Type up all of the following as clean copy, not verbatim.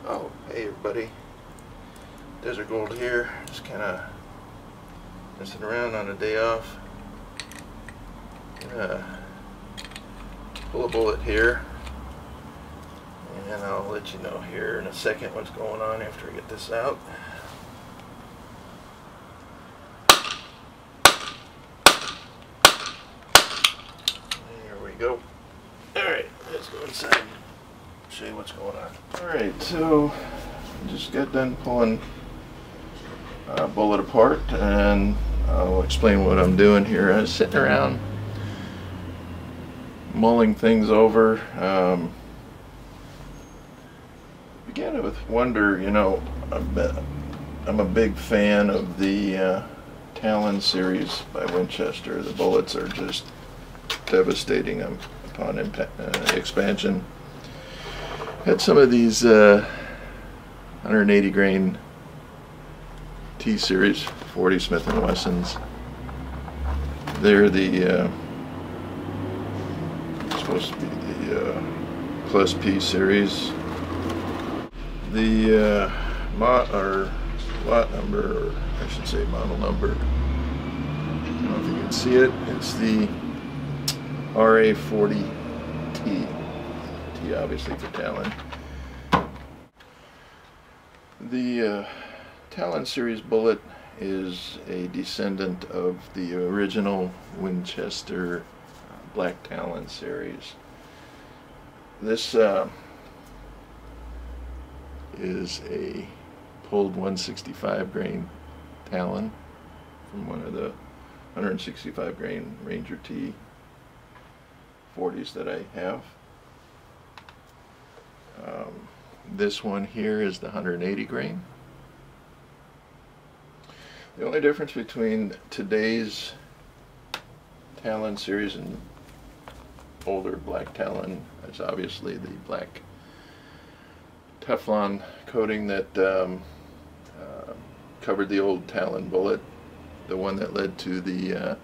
Oh, hey everybody. Desert Gold here. Just kind of messing around on a day off. Gonna pull a bullet here, and I'll let you know here in a second what's going on after I get this out. There we go. Alright, let's go inside and show you what's going on. Alright, so I just got done pulling a bullet apart, and I'll explain what I'm doing here. I was sitting around mulling things over. Began to wonder, you know, I'm a big fan of the Talon series by Winchester. The bullets are just devastating upon expansion. Had some of these 180 grain T series 40 Smith & Wessons. They're the supposed to be the Plus P series. The lot number, or I should say model number, I don't know if you can see it, it's the RA40T. T obviously for Talon. The Talon series bullet is a descendant of the original Winchester Black Talon series. This is a pulled 165 grain Talon from one of the 165 grain Ranger T 40s that I have. This one here is the 180 grain. The only difference between today's Talon series and older Black Talon is obviously the black Teflon coating that covered the old Talon bullet, the one that led to the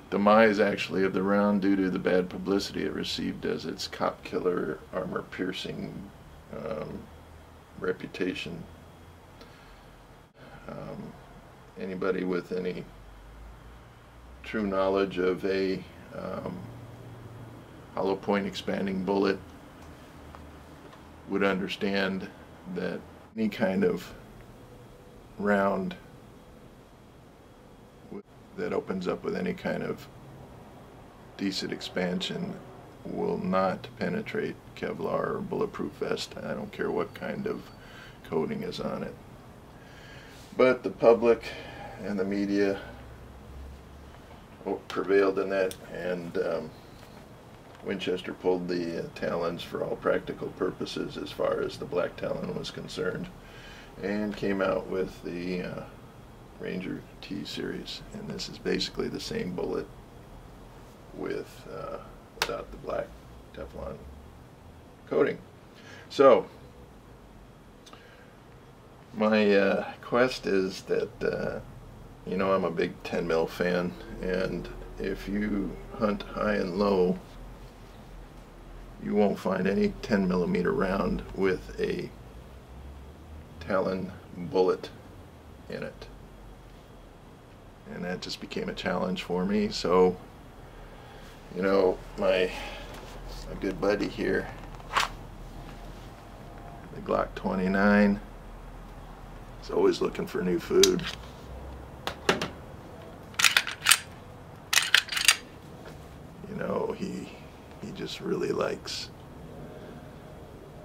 demise actually of the round due to the bad publicity it received as its cop killer, armor piercing reputation. Anybody with any true knowledge of a hollow point expanding bullet would understand that any kind of round that opens up with any kind of decent expansion will not penetrate Kevlar or bulletproof vest. I don't care what kind of coating is on it. But the public and the media prevailed in that, and Winchester pulled the Talons for all practical purposes as far as the Black Talon was concerned, and came out with the Ranger T series. And this is basically the same bullet with without the black Teflon coating. So my quest is that you know, I'm a big 10mm fan, and if you hunt high and low, you won't find any 10mm round with a Talon bullet in it. And that just became a challenge for me. So, you know, my good buddy here, the Glock 29, is always looking for new food. You know, he just really likes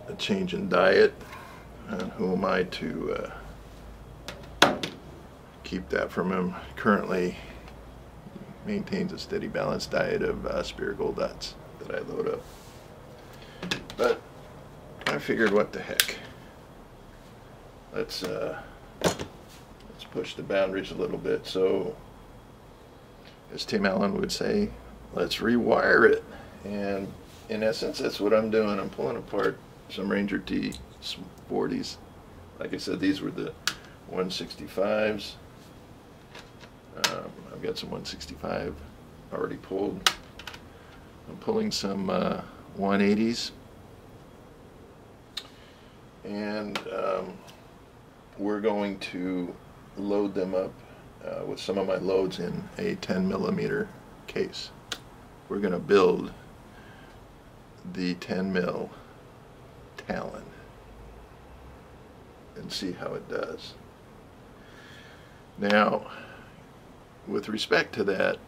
a change in diet, and who am I to keep that from him? Currently maintains a steady balanced diet of Spear Gold Dots that I load up. But I figured, what the heck, let's push the boundaries a little bit. So, as Tim Allen would say, let's rewire it. And in essence, that's what I'm doing. I'm pulling apart some Ranger T 40s. Like I said, these were the 165s. I've got some 165 already pulled. I'm pulling some 180s. and we're going to load them up with some of my loads in a 10mm case. We're going to build the 10mm Talon and see how it does. Now, with respect to that,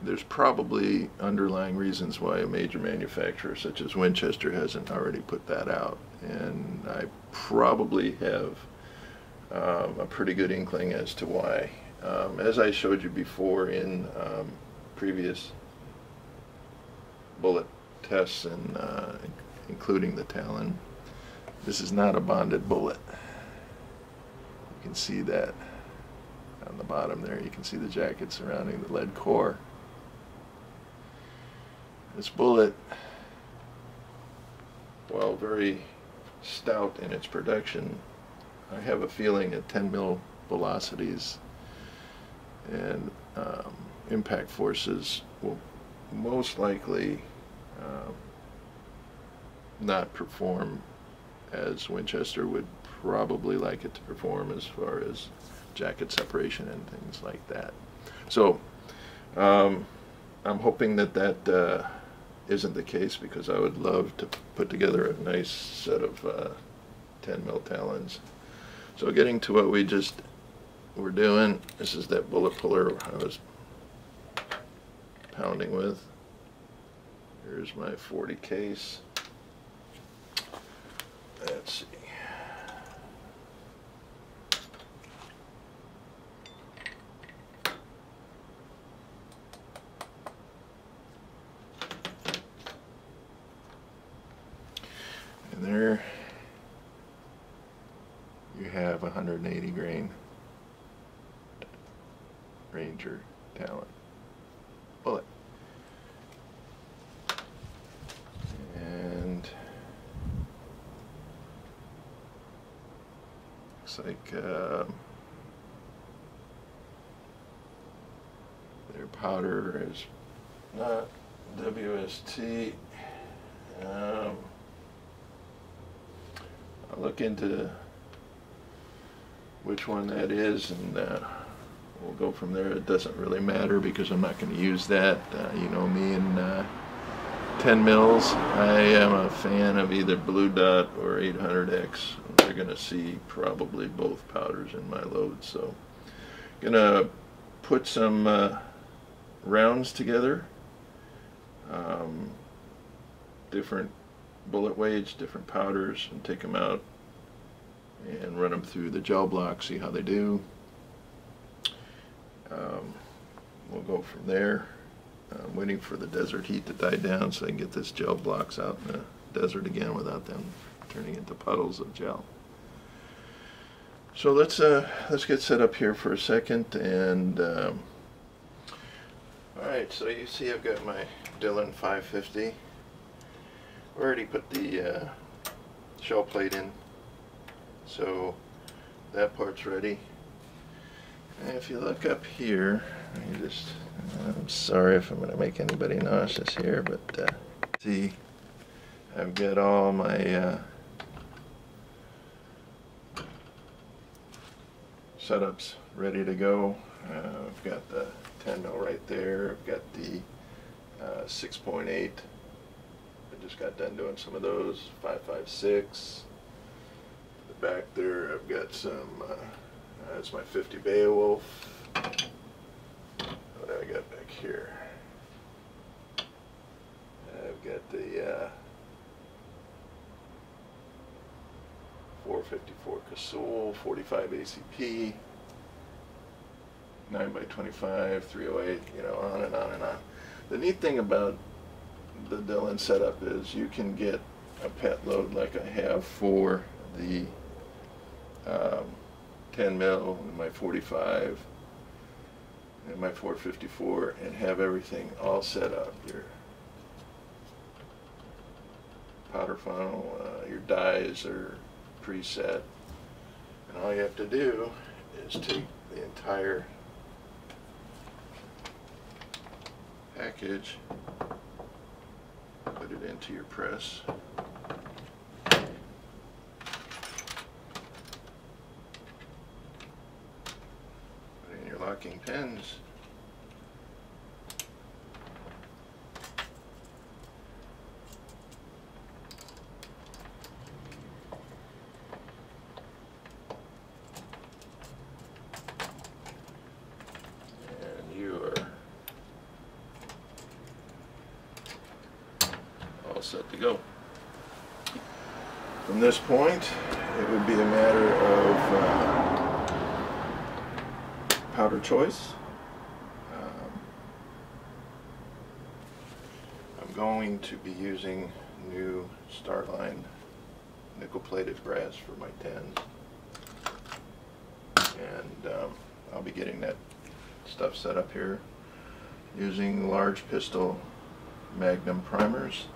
there's probably underlying reasons why a major manufacturer such as Winchester hasn't already put that out, and I probably have a pretty good inkling as to why. As I showed you before in previous bullet tests, and including the Talon, this is not a bonded bullet. You can see that on the bottom there. You can see the jacket surrounding the lead core. This bullet, while very stout in its production, I have a feeling at 10mm velocities and impact forces will most likely not perform as Winchester would probably like it to perform as far as jacket separation and things like that. So I'm hoping that that isn't the case, because I would love to put together a nice set of 10mm Talons. So getting to what we just were doing, this is that bullet puller I was pounding with. Here's my 40 case. Let's see. And there you have 180 grain Ranger Talon bullet. And looks like their powder is not WST. I'll look into which one that is, and we'll go from there. It doesn't really matter because I'm not going to use that. You know me and 10 mils. I am a fan of either Blue Dot or 800X. You're going to see probably both powders in my load. So I'm going to put some rounds together, different bullet weights, different powders, and take them out and run them through the gel block, see how they do. We'll go from there. I'm waiting for the desert heat to die down so I can get this gel blocks out in the desert again without them turning into puddles of gel. So let's get set up here for a second. And alright, so you see I've got my Dillon 550. Already put the shell plate in, so that part's ready. And if you look up here, I'm sorry if I'm going to make anybody nauseous here, but see, I've got all my setups ready to go. I've got the 10mm right there. I've got the 6.8. I just got done doing some of those. 5.56. The back there, I've got some. That's my 50 Beowulf. What do I got back here? I've got the 454 Casull, 45 ACP, 9x25, 308, you know, on and on and on. The neat thing about the Dillon setup is you can get a pet load like I have for the 10mm and my 45 and my 454 and have everything all set up. Your powder funnel, your dyes are preset, and all you have to do is take the entire package, put it into your press, locking pins. And you are all set to go. From this point, it would be a matter of powder choice. I'm going to be using new Starline nickel-plated brass for my 10s, and I'll be getting that stuff set up here using large pistol Magnum primers,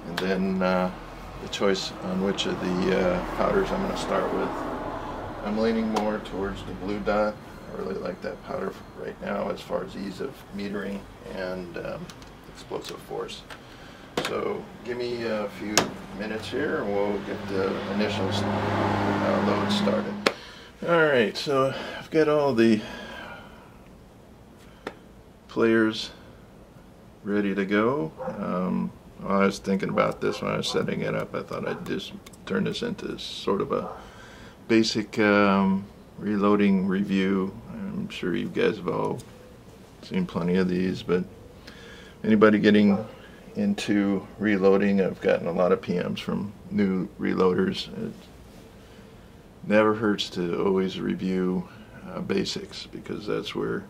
and then the choice on which of the powders I'm going to start with. I'm leaning more towards the blue dot. I really like that powder right now as far as ease of metering and explosive force. So give me a few minutes here and we'll get the initial load started. Alright, so I've got all the players ready to go. I was thinking about this when I was setting it up. I thought I'd just turn this into sort of a basic reloading review. I'm sure you guys have all seen plenty of these, but anybody getting into reloading, I've gotten a lot of PMs from new reloaders. It never hurts to always review basics, because that's where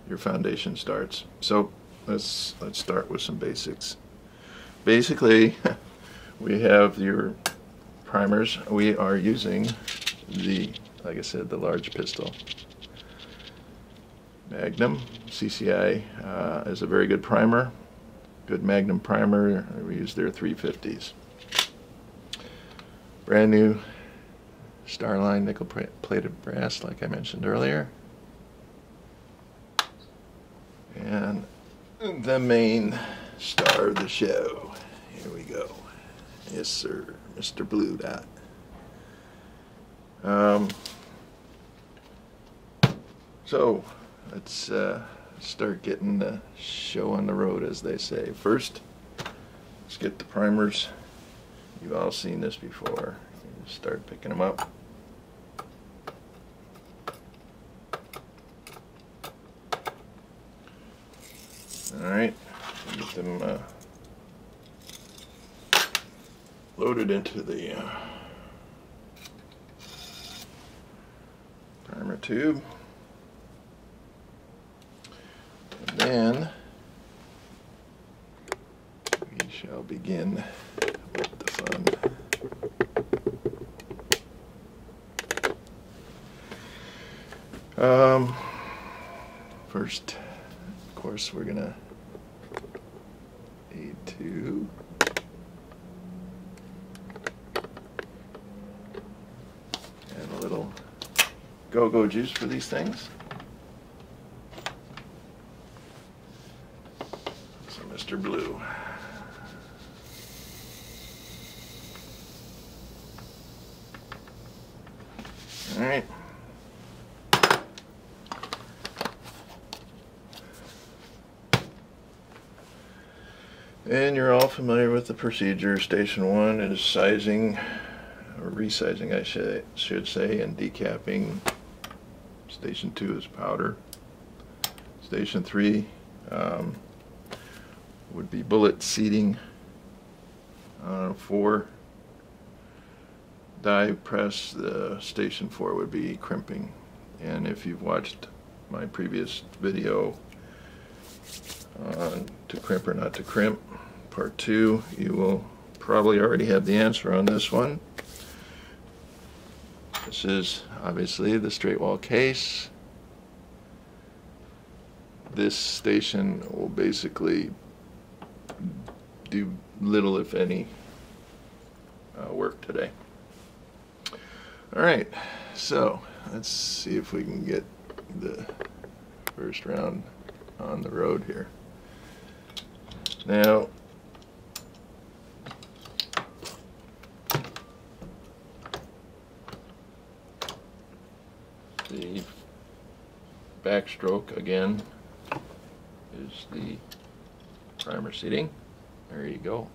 your foundation starts. So let's start with some basics. Basically, we have your primers. We are using like I said, the large pistol. Magnum CCI is a very good primer. Good Magnum primer. We use their 350s. Brand new Starline nickel-plated brass, like I mentioned earlier. And the main star of the show. Here we go. Yes, sir, Mr. Blue Dot. So let's start getting the show on the road, as they say. First, let's get the primers. You've all seen this before. You just start picking them up. Alright, get them loaded into the primer tube. And then we shall begin with the fun. First, of course, we're gonna need to add a little go-go juice for these things. So Mr. Blue. All right. And you're all familiar with the procedure. Station 1 is sizing, or resizing I should say, and decapping. Station 2 is powder. Station 3 would be bullet seating. 4 die press. Station 4 would be crimping. And if you've watched my previous video on to crimp or not to crimp, part 2, you will probably already have the answer on this one. This is obviously the straight wall case. This station will basically do little, if any, work today. Alright, so let's see if we can get the first round on the road here. Now, the backstroke again is the primer seating. There you go.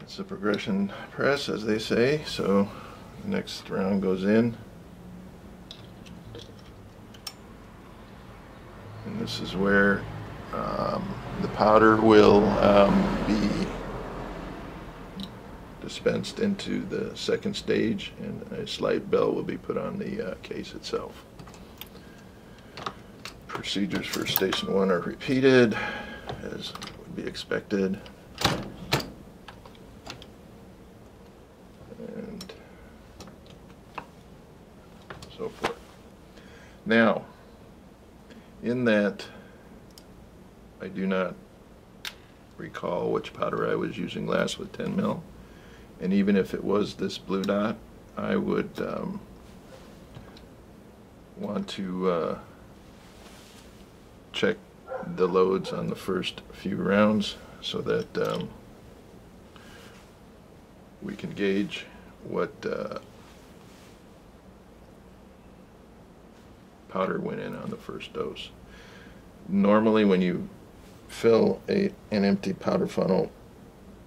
It's a progression press, as they say, so the next round goes in. And this is where the powder will be dispensed into the second stage, and a slight bell will be put on the case itself. Procedures for station 1 are repeated, as would be expected. And so forth. Now, in that, I do not recall which powder I was using last with 10 mil, and even if it was this blue dot, I would want to check the loads on the first few rounds so that we can gauge what powder went in on the first dose. Normally when you fill an empty powder funnel,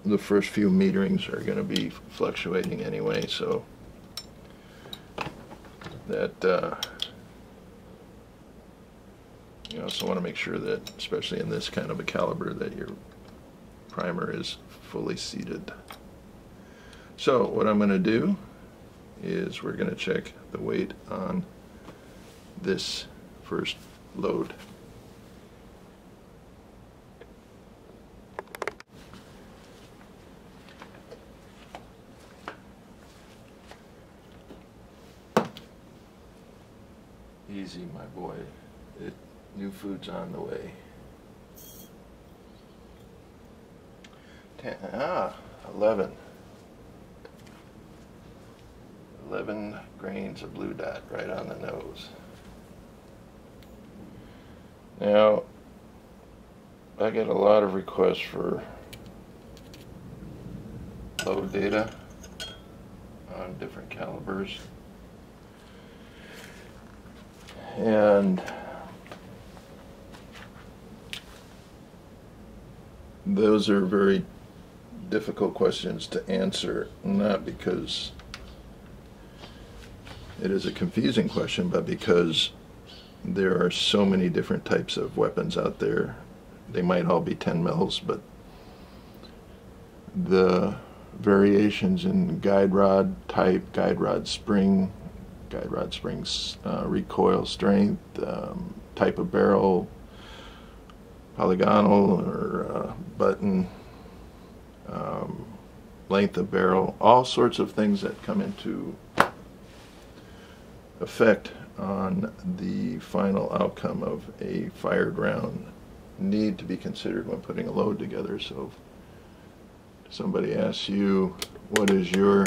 the first few meterings are going to be fluctuating anyway, so that you also want to make sure that, especially in this kind of a caliber, that your primer is fully seated. So what I'm going to do is we're going to check the weight on this first load. Easy, my boy. New food's on the way. 11. 11 grains of blue dot right on the nose. Now, I get a lot of requests for load data on different calibers. And those are very difficult questions to answer, not because it is a confusing question, but because there are so many different types of weapons out there. They might all be 10 mils, but the variations in guide rod type, guide rod springs, recoil strength, type of barrel, polygonal or button, length of barrel, all sorts of things that come into effect on the final outcome of a fired round need to be considered when putting a load together. So if somebody asks you, what is your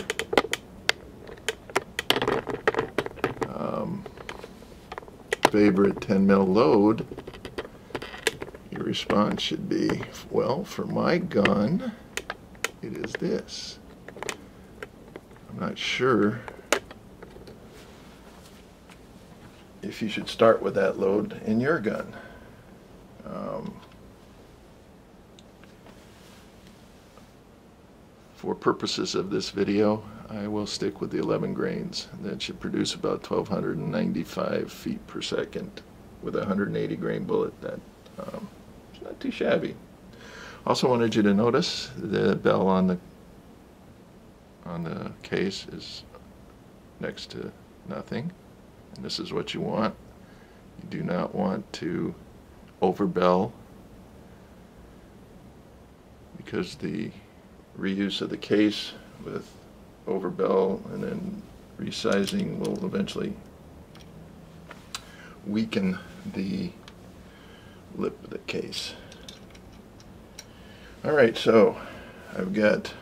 favorite 10 mil load, your response should be, well, for my gun, it is this. I'm not sure if you should start with that load in your gun. For purposes of this video, I will stick with the 11 grains. That should produce about 1,295 feet per second with a 180 grain bullet. That it's not too shabby. Also wanted you to notice the bell on the case is next to nothing. And this is what you want. You do not want to overbell, because the reuse of the case with overbell and then resizing will eventually weaken the lip of the case. Alright, so I've got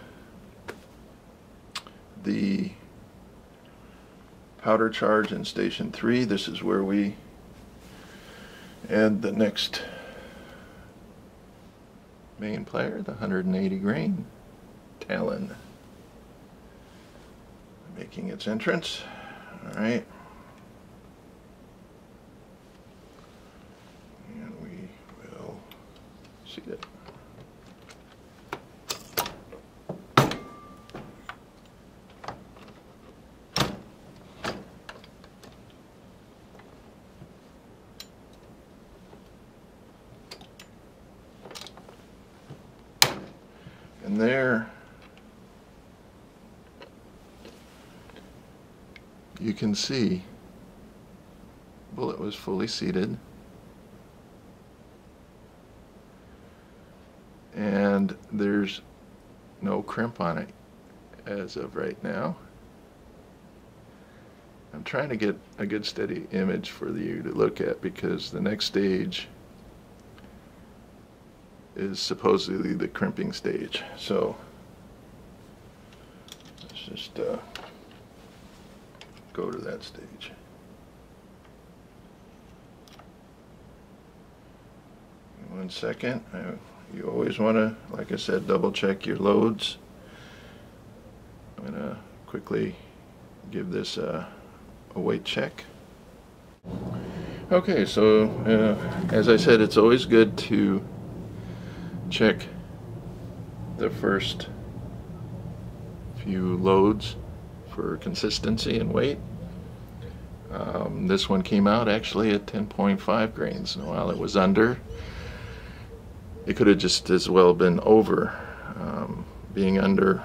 the powder charge in station 3. This is where we add the next main player, the 180 grain Talon, making its entrance. Alright, See that? And there you can see the bullet was fully seated, and there's no crimp on it as of right now. I'm trying to get a good steady image for you to look at, because the next stage is supposedly the crimping stage. So let's just go to that stage. In 1 second. You always want to, like I said, double check your loads. I'm going to quickly give this a weight check. Okay, so as I said, it's always good to check the first few loads for consistency and weight. This one came out actually at 10.5 grains. While it was under, it could have just as well been over. Being under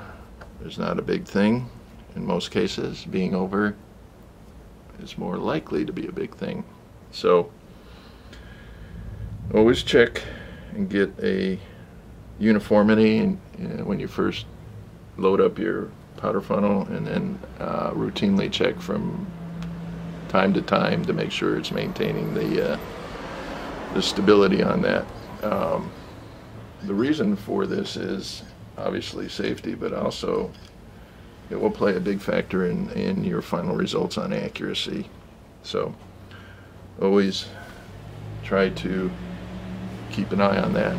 is not a big thing in most cases. Being over is more likely to be a big thing. So always check and get a uniformity when you first load up your powder funnel, and then routinely check from time to time to make sure it's maintaining the stability on that. The reason for this is obviously safety, but also it will play a big factor in your final results on accuracy. So always try to keep an eye on that.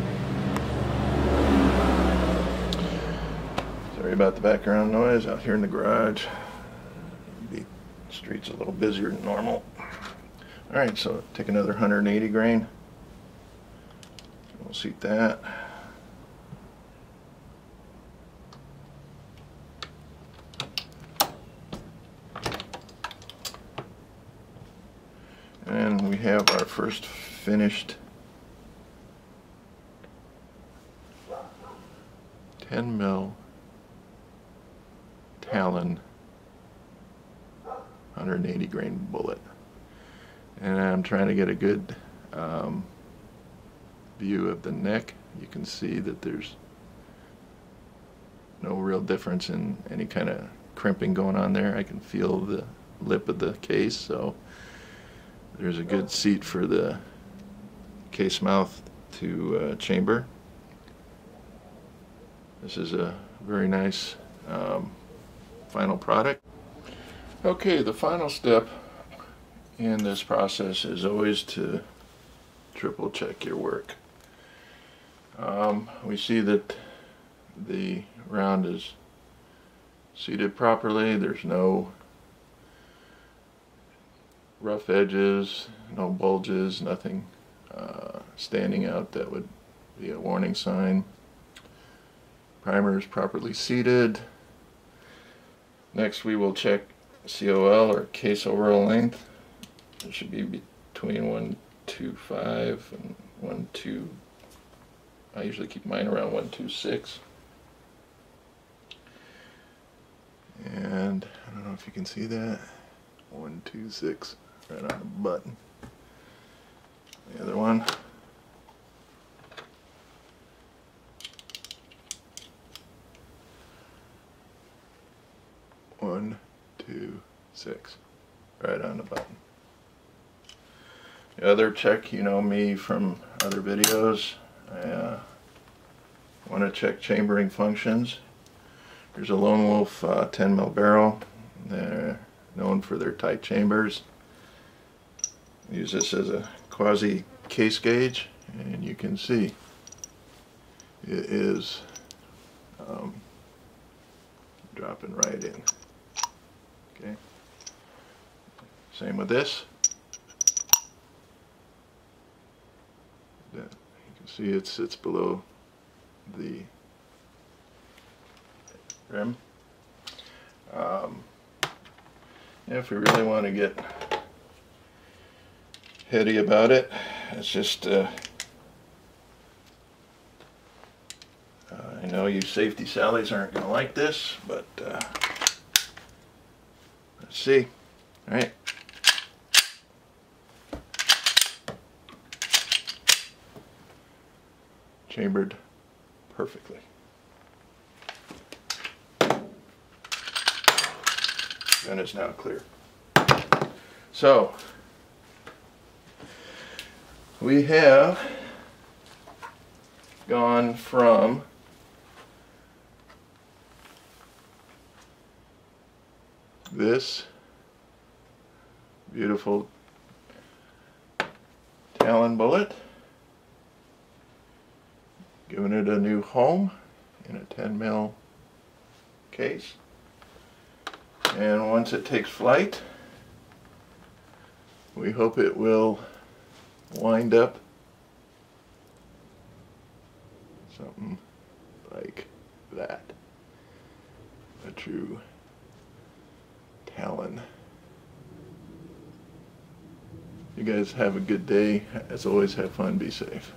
Sorry about the background noise out here in the garage. The street's a little busier than normal. Alright, so take another 180 grain. We'll seat that. And we have our first finished 10mm Talon 180 grain bullet. And I'm trying to get a good view of the neck. You can see that there's no real difference in any kind of crimping going on there. I can feel the lip of the case, so there's a good seat for the case mouth to chamber. This is a very nice final product. Okay, the final step in this process is always to triple check your work. We see that the round is seated properly. There's no rough edges, no bulges, nothing standing out that would be a warning sign. Primer is properly seated. Next we will check COL, or case overall length. It should be between 125 and 12. I usually keep mine around 126. And I don't know if you can see that. 126 right on the button. The other one. 126 right on the button. The other check, you know me from other videos, I want to check chambering functions. Here's a Lone Wolf 10mm barrel. They're known for their tight chambers. Use this as a quasi case gauge, and you can see it is dropping right in. Okay. Same with this. You can See, it sits below the rim. If we really want to get heady about it, it's just I know you safety Sallies aren't going to like this, but let's see. All right. Chambered perfectly. And it's now clear. So we have gone from this beautiful Talon bullet, giving it a new home in a 10mm case. And once it takes flight, we hope it will wind up something like that. A true Talon. You guys have a good day. As always, have fun, be safe.